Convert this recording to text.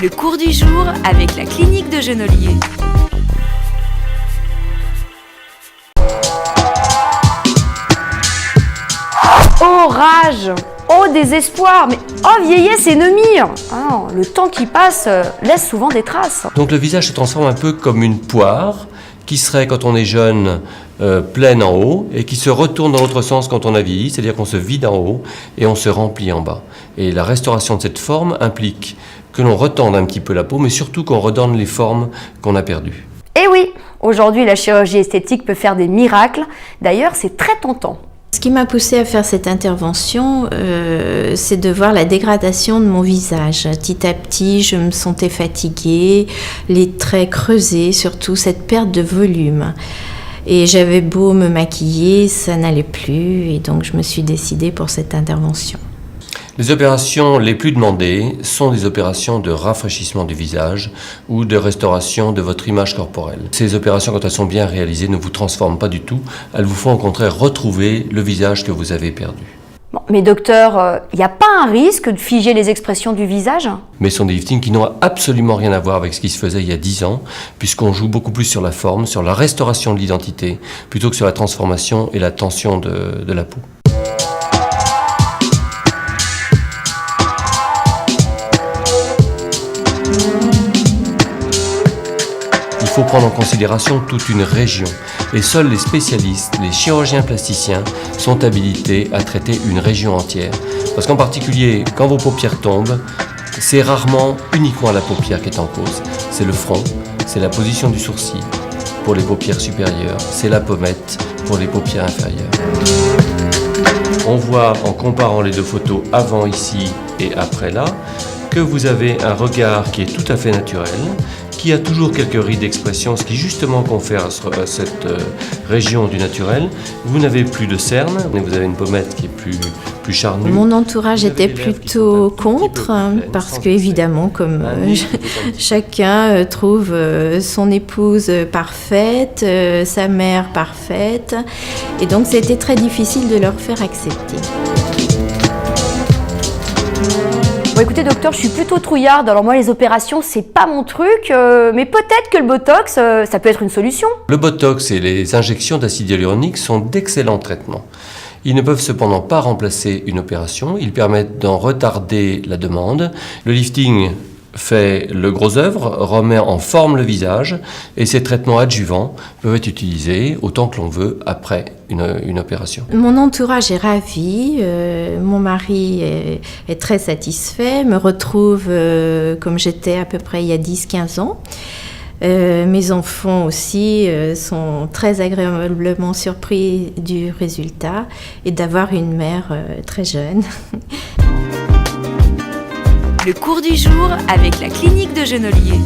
Le cours du jour avec la clinique de Genolier. Oh rage, oh désespoir, mais oh vieillesse ennemie. Ah, le temps qui passe laisse souvent des traces. Donc le visage se transforme un peu comme une poire qui serait, quand on est jeune, pleine en haut et qui se retourne dans l'autre sens quand on a vieilli, c'est-à-dire qu'on se vide en haut et on se remplit en bas. Et la restauration de cette forme implique que l'on retende un petit peu la peau, mais surtout qu'on redonne les formes qu'on a perdues. Eh oui, aujourd'hui la chirurgie esthétique peut faire des miracles. D'ailleurs, c'est très tentant. Ce qui m'a poussée à faire cette intervention, c'est de voir la dégradation de mon visage. Petit à petit, je me sentais fatiguée, les traits creusés, surtout cette perte de volume. Et j'avais beau me maquiller, ça n'allait plus, et donc je me suis décidée pour cette intervention. Les opérations les plus demandées sont des opérations de rafraîchissement du visage ou de restauration de votre image corporelle. Ces opérations, quand elles sont bien réalisées, ne vous transforment pas du tout. Elles vous font au contraire retrouver le visage que vous avez perdu. Bon, mais docteur, il n'y a pas un risque de figer les expressions du visage ? Mais ce sont des liftings qui n'ont absolument rien à voir avec ce qui se faisait il y a 10 ans, puisqu'on joue beaucoup plus sur la forme, sur la restauration de l'identité, plutôt que sur la transformation et la tension de la peau. Il faut prendre en considération toute une région et seuls les spécialistes, les chirurgiens plasticiens sont habilités à traiter une région entière. Parce qu'en particulier, quand vos paupières tombent, c'est rarement uniquement la paupière qui est en cause. C'est le front, c'est la position du sourcil pour les paupières supérieures, c'est la pommette pour les paupières inférieures. On voit en comparant les deux photos avant ici et après là que vous avez un regard qui est tout à fait naturel, qui a toujours quelques rides d'expression, ce qui justement confère à cette région du naturel. Vous n'avez plus de cernes, mais vous avez une pommette qui est plus charnue. Mon entourage était plutôt contre, parce que évidemment, comme chacun trouve son épouse parfaite, sa mère parfaite, et donc c'était très difficile de leur faire accepter. Bon, écoutez docteur, je suis plutôt trouillarde, alors moi les opérations c'est pas mon truc, mais peut-être que le Botox, ça peut être une solution. Le Botox et les injections d'acide hyaluronique sont d'excellents traitements. Ils ne peuvent cependant pas remplacer une opération, ils permettent d'en retarder la demande. Le lifting fait le gros œuvre, remet en forme le visage et ces traitements adjuvants peuvent être utilisés autant que l'on veut après une opération. Mon entourage est ravi, mon mari est très satisfait, me retrouve comme j'étais à peu près il y a 10-15 ans. Mes enfants aussi sont très agréablement surpris du résultat et d'avoir une mère très jeune. Le cours du jour avec la clinique de Genolier.